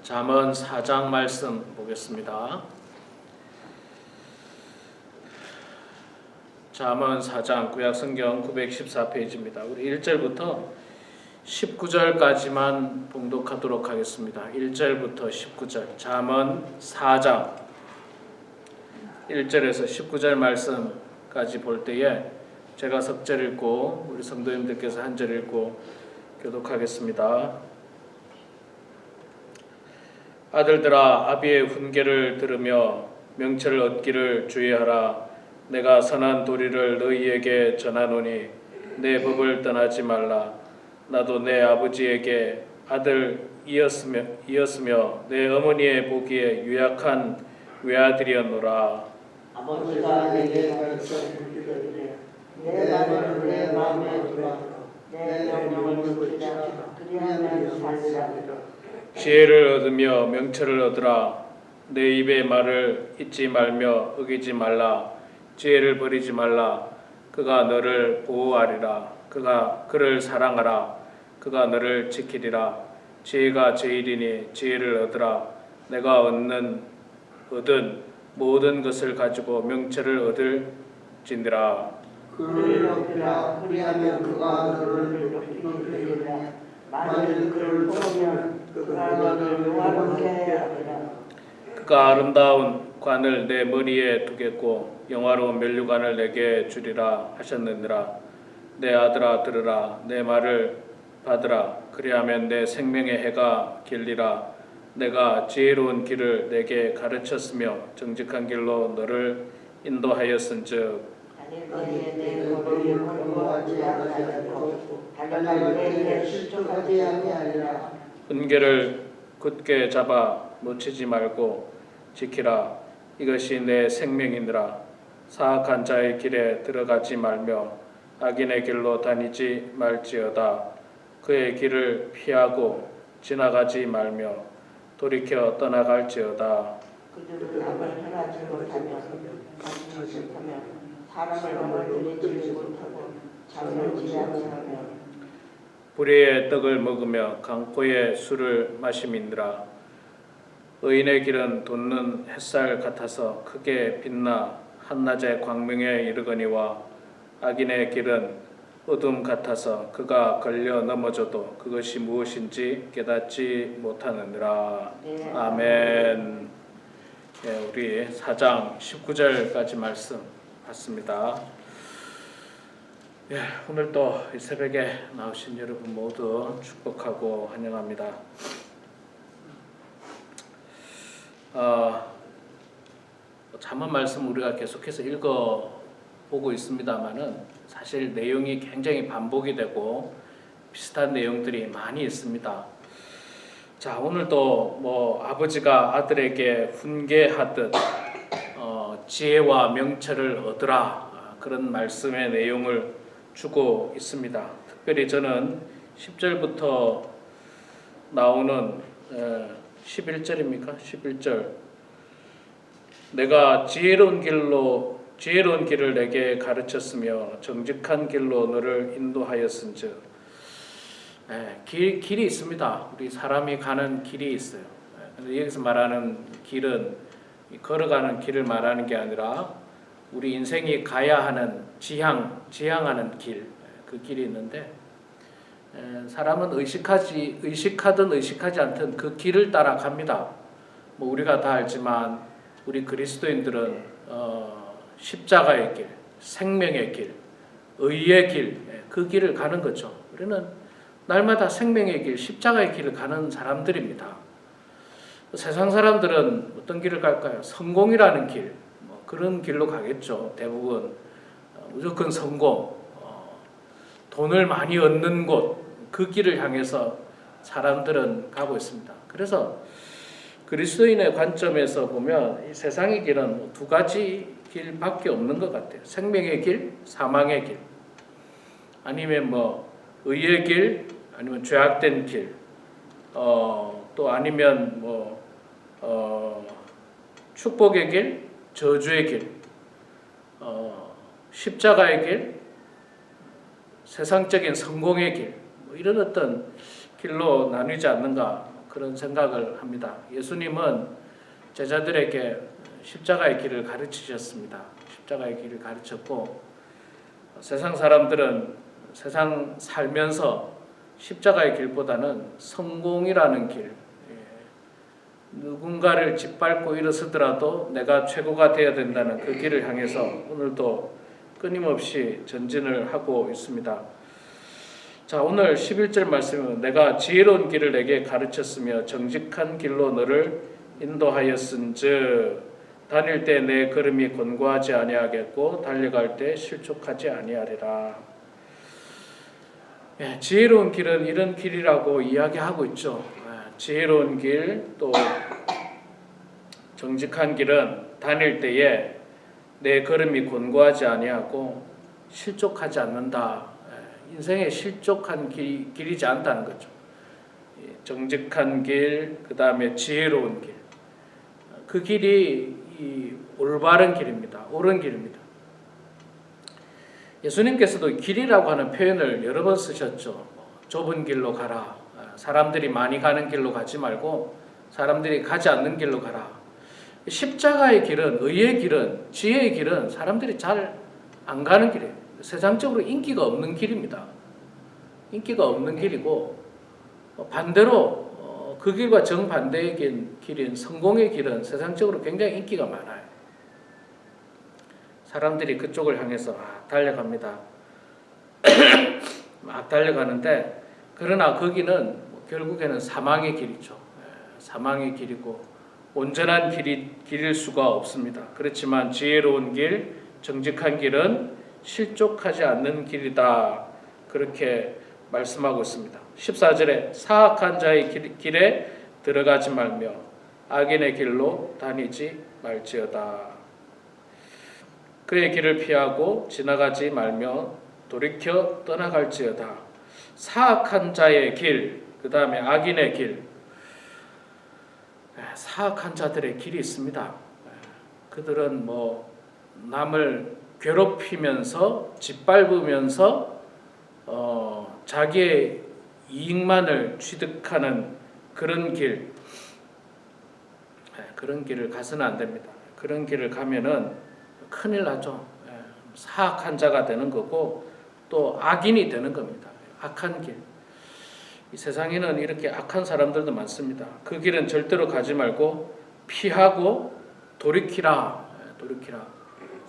잠언 4장 말씀 보겠습니다. 잠언 4장 구약성경 914페이지입니다. 우리 1절부터 19절까지만 봉독하도록 하겠습니다. 1절부터 19절 잠언 4장 1절에서 19절 말씀까지 볼 때에 제가 석절 읽고 우리 성도님들께서 한 절 읽고 교독하겠습니다. 아들들아, 아비의 훈계를 들으며 명철을 얻기를 주의하라. 내가 선한 도리를 너희에게 전하노니 내 법을 떠나지 말라. 나도 내 아버지에게 아들이었으며 내 어머니의 보기에 유약한 외아들이었노라. 아버지가 내게 가르쳐 주기를 내 말을 내 마음에 두라. 내 명령을 지키라. 그리하면 살리라. 지혜를 얻으며 명철을 얻으라. 내 입의 말을 잊지 말며 어기지 말라. 지혜를 버리지 말라. 그가 너를 보호하리라. 그가 그를 사랑하라. 그가 너를 지키리라. 지혜가 제일이니 지혜를 얻으라. 내가 얻은 모든 것을 가지고 명철을 얻을지니라. 그를 높이라. 그리하면 그가 너를 높이리라. 만일 그를 보면 그가 너를 영화롭게 하리라. 그가 아름다운 관을 내 머리에 두겠고 영화로운 면류관을 내게 주리라 하셨느니라. 내 아들아, 들으라. 내 말을 받으라. 그리하면 내 생명의 해가 길리라. 내가 지혜로운 길을 내게 가르쳤으며 정직한 길로 너를 인도하였은즉 너희의 내 거리를 공부하지 아니하고 달라고 내게 실족하지 아니하리라. 은계를 굳게 잡아 놓치지 말고 지키라. 이것이 내 생명이니라. 사악한 자의 길에 들어가지 말며 악인의 길로 다니지 말지어다. 그의 길을 피하고 지나가지 말며 돌이켜 떠나갈지어다. 그들은 남을 행하지 못하며 사람을 건드리지 못하고 잠을 지지 않으며 불의의 떡을 먹으며 강포의 술을 마심이니라. 의인의 길은 돋는 햇살 같아서 크게 빛나 한낮의 광명에 이르거니와 악인의 길은 어둠 같아서 그가 걸려 넘어져도 그것이 무엇인지 깨닫지 못하느니라. 아멘. 예, 우리 4장 19절까지 말씀 봤습니다. 예, 오늘 또 이 새벽에 나오신 여러분 모두 축복하고 환영합니다. 잠언 말씀 우리가 계속해서 읽어보고 있습니다만은 사실 내용이 굉장히 반복이 되고 비슷한 내용들이 많이 있습니다. 자, 오늘도 뭐 아버지가 아들에게 훈계하듯 지혜와 명철을 얻으라, 그런 말씀의 내용을 주고 있습니다. 특별히 저는 10절부터 나오는 11절입니까? 11절. 내가 지혜로운 길을 내게 가르쳤으며 정직한 길로 너를 인도하였은즉. 길이 있습니다. 우리 사람이 가는 길이 있어요. 근데 여기서 말하는 길은 걸어가는 길을 말하는 게 아니라 우리 인생이 가야 하는 지향하는 길, 그 길이 있는데 사람은 의식하든 의식하지 않든 그 길을 따라갑니다. 뭐 우리가 다 알지만 우리 그리스도인들은 십자가의 길, 생명의 길, 의의 길, 그 길을 가는 거죠. 우리는 날마다 생명의 길, 십자가의 길을 가는 사람들입니다. 세상 사람들은 어떤 길을 갈까요? 성공이라는 길, 그런 길로 가겠죠. 대부분 무조건 성공, 돈을 많이 얻는 곳, 그 길을 향해서 사람들은 가고 있습니다. 그래서 그리스도인의 관점에서 보면 이 세상의 길은 두 가지 길밖에 없는 것 같아요. 생명의 길, 사망의 길, 아니면 의의 길, 아니면 죄악된 길, 또 아니면 축복의 길, 저주의 길, 십자가의 길, 세상적인 성공의 길, 이런 어떤 길로 나뉘지 않는가, 그런 생각을 합니다. 예수님은 제자들에게 십자가의 길을 가르치셨습니다. 십자가의 길을 가르쳤고 세상 사람들은 세상 살면서 십자가의 길보다는 성공이라는 길, 누군가를 짓밟고 일어서더라도 내가 최고가 되어야 된다는 그 길을 향해서 오늘도 끊임없이 전진을 하고 있습니다. 자, 오늘 11절 말씀은 내가 지혜로운 길을 내게 가르쳤으며 정직한 길로 너를 인도하였은즉 다닐 때 내 걸음이 곤고하지 아니하겠고 달려갈 때 실족하지 아니하리라. 지혜로운 길은 이런 길이라고 이야기하고 있죠. 지혜로운 길, 또 정직한 길은 다닐 때에 내 걸음이 곤고하지 아니하고 실족하지 않는다. 인생에 실족한 길이지 않다는 거죠. 정직한 길, 그 다음에 지혜로운 길. 그 길이 이 올바른 길입니다. 옳은 길입니다. 예수님께서도 길이라고 하는 표현을 여러 번 쓰셨죠. 좁은 길로 가라. 사람들이 많이 가는 길로 가지 말고 사람들이 가지 않는 길로 가라. 십자가의 길은, 의의 길은, 지혜의 길은 사람들이 잘 안 가는 길이에요. 세상적으로 인기가 없는 길입니다. 인기가 없는 길이고 반대로 그 길과 정반대의 길인 성공의 길은 세상적으로 굉장히 인기가 많아요. 사람들이 그쪽을 향해서 달려갑니다. 막 달려가는데 그러나 거기는 결국에는 사망의 길이죠. 사망의 길이고 온전한 길일 수가 없습니다. 그렇지만 지혜로운 길, 정직한 길은 실족하지 않는 길이다. 그렇게 말씀하고 있습니다. 14절에 사악한 자의 길에 들어가지 말며 악인의 길로 다니지 말지어다. 그의 길을 피하고 지나가지 말며 돌이켜 떠나갈지어다. 사악한 자의 길, 그 다음에 악인의 길. 사악한 자들의 길이 있습니다. 그들은 남을 괴롭히면서 짓밟으면서 자기의 이익만을 취득하는 그런 길, 그런 길을 가서는 안 됩니다. 그런 길을 가면은 큰일 나죠. 사악한 자가 되는 거고 또 악인이 되는 겁니다. 악한 길. 이 세상에는 이렇게 악한 사람들도 많습니다. 그 길은 절대로 가지 말고 피하고 돌이키라.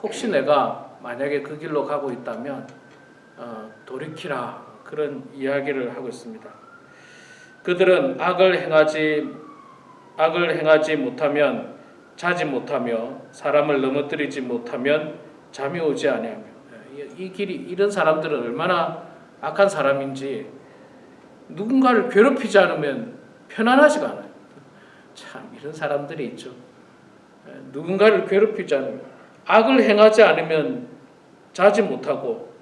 혹시 내가 만약에 그 길로 가고 있다면 돌이키라. 그런 이야기를 하고 있습니다. 그들은 악을 행하지 못하면 자지 못하며 사람을 넘어뜨리지 못하면 잠이 오지 아니하며. 이 길이, 이런 사람들은 얼마나 악한 사람인지 누군가를 괴롭히지 않으면 편안하지가 않아요. 참 이런 사람들이 있죠. 누군가를 괴롭히지 않으면, 악을 행하지 않으면 자지 못하고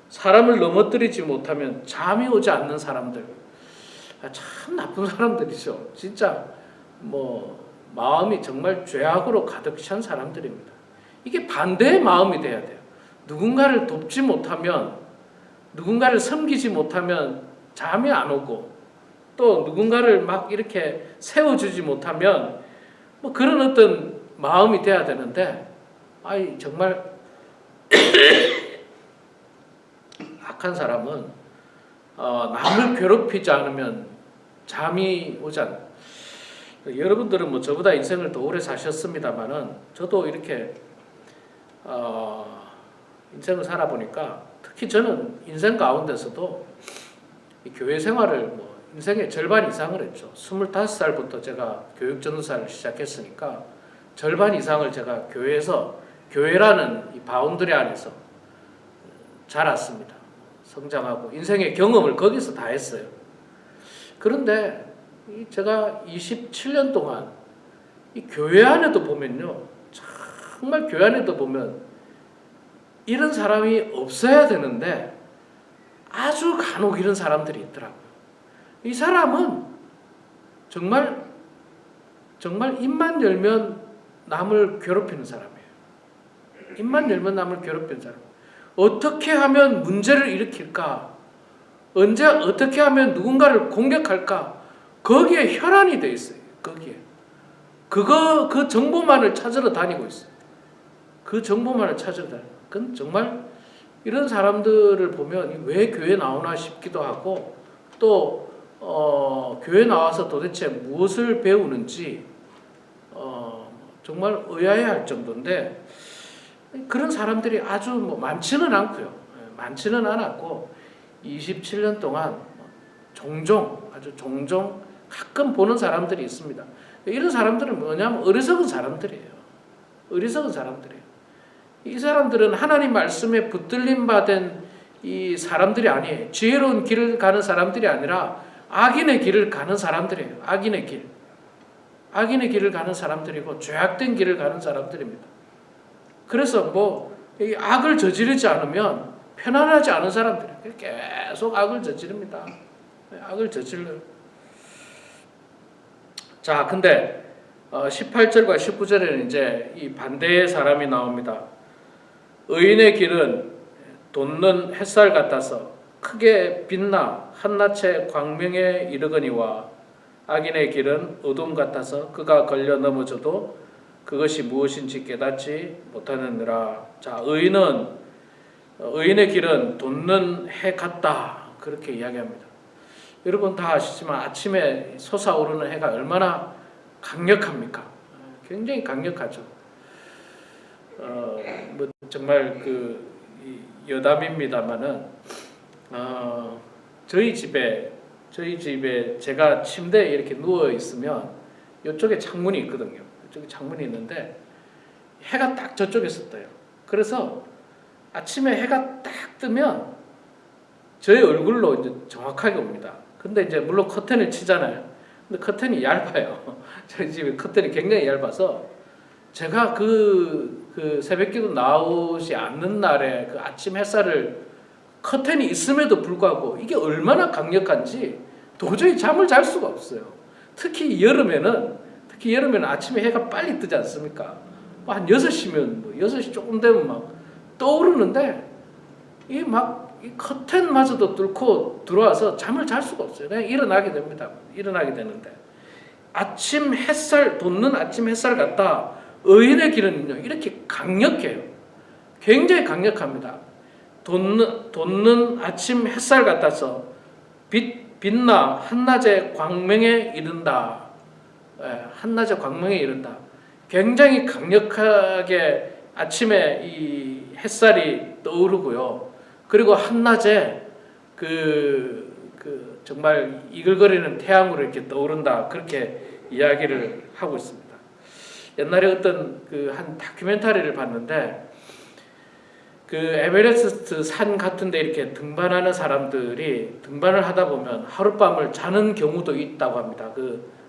사람을 넘어뜨리지 못하면 잠이 오지 않는 사람들. 참 나쁜 사람들이죠. 진짜 마음이 정말 죄악으로 가득 찬 사람들입니다. 이게 반대의 마음이 돼야 돼요. 누군가를 돕지 못하면, 누군가를 섬기지 못하면 잠이 안 오고, 또 누군가를 막 이렇게 세워주지 못하면 그런 어떤 마음이 돼야 되는데, 정말 악한 사람은 남을 괴롭히지 않으면 잠이 오지 않아요. 여러분들은 저보다 인생을 더 오래 사셨습니다만은 저도 이렇게 인생을 살아보니까 특히 저는 인생 가운데서도 교회 생활을 인생의 절반 이상을 했죠. 25살부터 제가 교육 전도사를 시작했으니까 절반 이상을 제가 교회라는 이 바운더리 안에서 자랐습니다. 성장하고 인생의 경험을 거기서 다 했어요. 그런데 제가 27년 동안 이 교회 안에도 보면요, 정말 교회 안에도 보면 이런 사람이 없어야 되는데 아주 간혹 이런 사람들이 있더라고요. 이 사람은 정말 입만 열면 남을 괴롭히는 사람이에요. 입만 열면 남을 괴롭히는 사람. 어떻게 하면 문제를 일으킬까? 어떻게 하면 누군가를 공격할까? 거기에 혈안이 돼 있어요. 거기에 그 정보만을 찾으러 다니고 있어요. 그 정보만을 찾으러 다니고. 그건 정말 이런 사람들을 보면 왜 교회 나오나 싶기도 하고 또 교회 나와서 도대체 무엇을 배우는지 정말 의아해할 정도인데 그런 사람들이 아주 뭐 많지는 않고요. 많지는 않았고 27년 동안 아주 종종 가끔 보는 사람들이 있습니다. 이런 사람들은 뭐냐면 어리석은 사람들이에요. 어리석은 사람들이에요. 이 사람들은 하나님 말씀에 붙들림 받은 이 사람들이 아니에요. 지혜로운 길을 가는 사람들이 아니라 악인의 길을 가는 사람들이에요. 악인의 길을 가는 사람들이고 죄악된 길을 가는 사람들입니다. 그래서 이 악을 저지르지 않으면 편안하지 않은 사람들이에요. 계속 악을 저지릅니다. 악을 저질러요. 자, 근데 18절과 19절에는 이제 이 반대의 사람이 나옵니다. 의인의 길은 돋는 햇살 같아서 크게 빛나 한낮의 광명에 이르거니와 악인의 길은 어둠 같아서 그가 걸려 넘어져도 그것이 무엇인지 깨닫지 못하느니라. 자, 의인의 길은 돋는 해 같다. 그렇게 이야기합니다. 여러분 다 아시지만 아침에 솟아오르는 해가 얼마나 강력합니까? 굉장히 강력하죠. 정말 여담입니다만은 저희 집에 제가 침대에 이렇게 누워 있으면 이쪽에 창문이 있거든요. 이쪽에 창문이 있는데 해가 딱 저쪽에서 떠요. 그래서 아침에 해가 딱 뜨면 저의 얼굴로 이제 정확하게 옵니다. 근데 이제 물론 커튼을 치잖아요. 근데 커튼이 얇아요. 저희 집에 커튼이 굉장히 얇아서 제가 그 새벽기도 나오지 않는 날에 그 아침 햇살을 커튼이 있음에도 불구하고 이게 얼마나 강력한지 도저히 잠을 잘 수가 없어요. 특히 여름에는 아침에 해가 빨리 뜨지 않습니까? 한 6시면 6시 조금 되면 막 떠오르는데 이 커튼마저도 뚫고 들어와서 잠을 잘 수가 없어요. 그냥 일어나게 됩니다. 일어나게 되는데 돋는 아침 햇살 같다. 의인의 길은요 이렇게 강력해요. 굉장히 강력합니다. 돋는 아침 햇살 같아서 빛나 한낮의 광명에 이른다. 한낮의 광명에 이른다. 굉장히 강력하게 아침에 이 햇살이 떠오르고요. 그리고 한낮에 정말 이글거리는 태양으로 이렇게 떠오른다. 그렇게 이야기를 하고 있습니다. 옛날에 어떤 한 다큐멘터리를 봤는데 에베레스트 산 같은데 이렇게 등반하는 사람들이 등반을 하다 보면 하룻밤을 자는 경우도 있다고 합니다.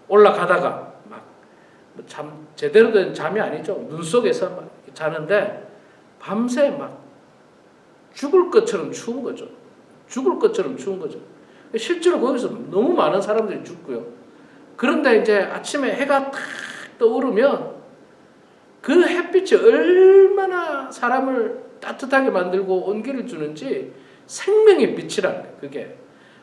올라가다가 제대로 된 잠이 아니죠. 눈 속에서 막 자는데 밤새 막 죽을 것처럼 추운 거죠. 실제로 거기서 너무 많은 사람들이 죽고요. 그런데 이제 아침에 해가 탁 떠오르면 그 햇빛이 얼마나 사람을 따뜻하게 만들고 온기를 주는지 생명의 빛이라는 거예요. 그게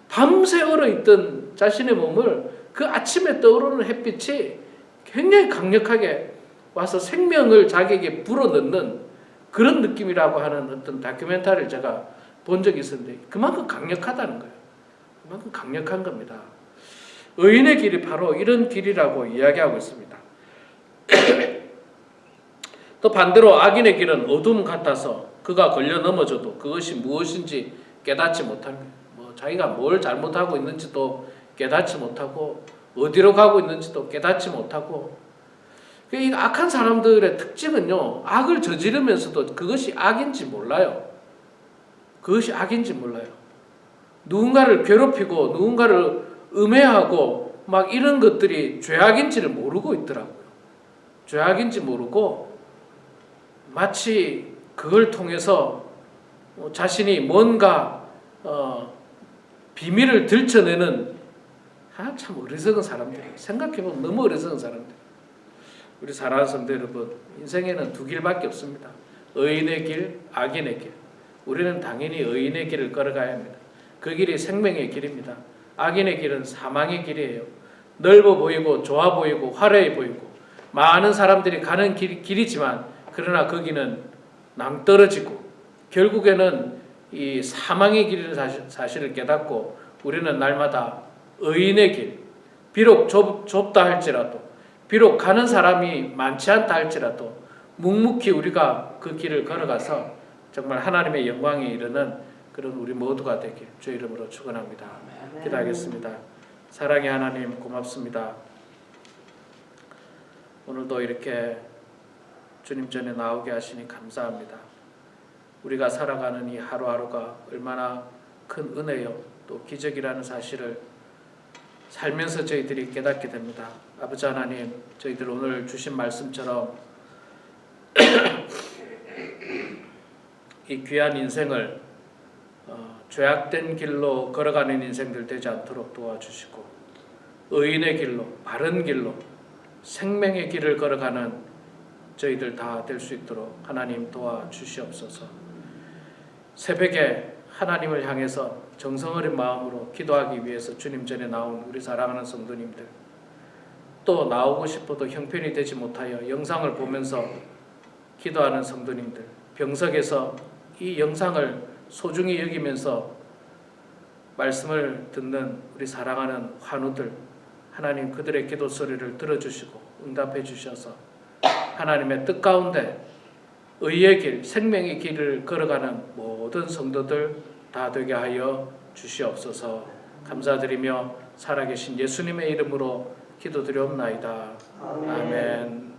밤새 얼어있던 자신의 몸을 그 아침에 떠오르는 햇빛이 굉장히 강력하게 와서 생명을 자기에게 불어넣는 그런 느낌이라고 하는 어떤 다큐멘터리를 제가 본 적이 있었는데 그만큼 강력하다는 거예요. 그만큼 강력한 겁니다. 의인의 길이 바로 이런 길이라고 이야기하고 있습니다. 또 반대로 악인의 길은 어둠 같아서 그가 걸려 넘어져도 그것이 무엇인지 깨닫지 못합니다. 자기가 뭘 잘못하고 있는지도 깨닫지 못하고 어디로 가고 있는지도 깨닫지 못하고 이 악한 사람들의 특징은요. 악을 저지르면서도 그것이 악인지 몰라요. 누군가를 괴롭히고 누군가를 음해하고 막 이런 것들이 죄악인지를 모르고 있더라고요. 죄악인지 모르고 마치 그걸 통해서 자신이 뭔가 비밀을 들춰내는 참 어리석은 사람들. 생각해보면 너무 어리석은 사람들. 우리 사랑하는 성도 여러분, 인생에는 두 길밖에 없습니다. 의인의 길, 악인의 길. 우리는 당연히 의인의 길을 걸어가야 합니다. 그 길이 생명의 길입니다. 악인의 길은 사망의 길이에요. 넓어 보이고 좋아 보이고 화려해 보이고 많은 사람들이 가는 길이지만 그러나 거기는 낭떠러지고 결국에는 이 사망의 길이라는 사실을 깨닫고 우리는 날마다 의인의 길, 비록 좁다 할지라도 비록 가는 사람이 많지 않다 할지라도 묵묵히 우리가 그 길을 걸어가서 정말 하나님의 영광에 이르는 그런 우리 모두가 되길 주의 이름으로 축원합니다. 기도하겠습니다. 사랑의 하나님 고맙습니다. 오늘도 이렇게 주님 전에 나오게 하시니 감사합니다. 우리가 살아가는 이 하루하루가 얼마나 큰 은혜요 또 기적이라는 사실을 살면서 저희들이 깨닫게 됩니다. 아버지 하나님, 저희들 오늘 주신 말씀처럼 이 귀한 인생을 죄악된 길로 걸어가는 인생들 되지 않도록 도와주시고 의인의 길로, 바른 길로, 생명의 길을 걸어가는 저희들 다 될 수 있도록 하나님 도와주시옵소서. 새벽에 하나님을 향해서 정성 어린 마음으로 기도하기 위해서 주님 전에 나온 우리 사랑하는 성도님들, 또 나오고 싶어도 형편이 되지 못하여 영상을 보면서 기도하는 성도님들, 병석에서 이 영상을 소중히 여기면서 말씀을 듣는 우리 사랑하는 환우들, 하나님 그들의 기도 소리를 들어주시고 응답해 주셔서 하나님의 뜻 가운데 의의 길, 생명의 길을 걸어가는 모든 성도들 다 되게 하여 주시옵소서. 감사드리며 살아계신 예수님의 이름으로 기도드리옵나이다. 아멘.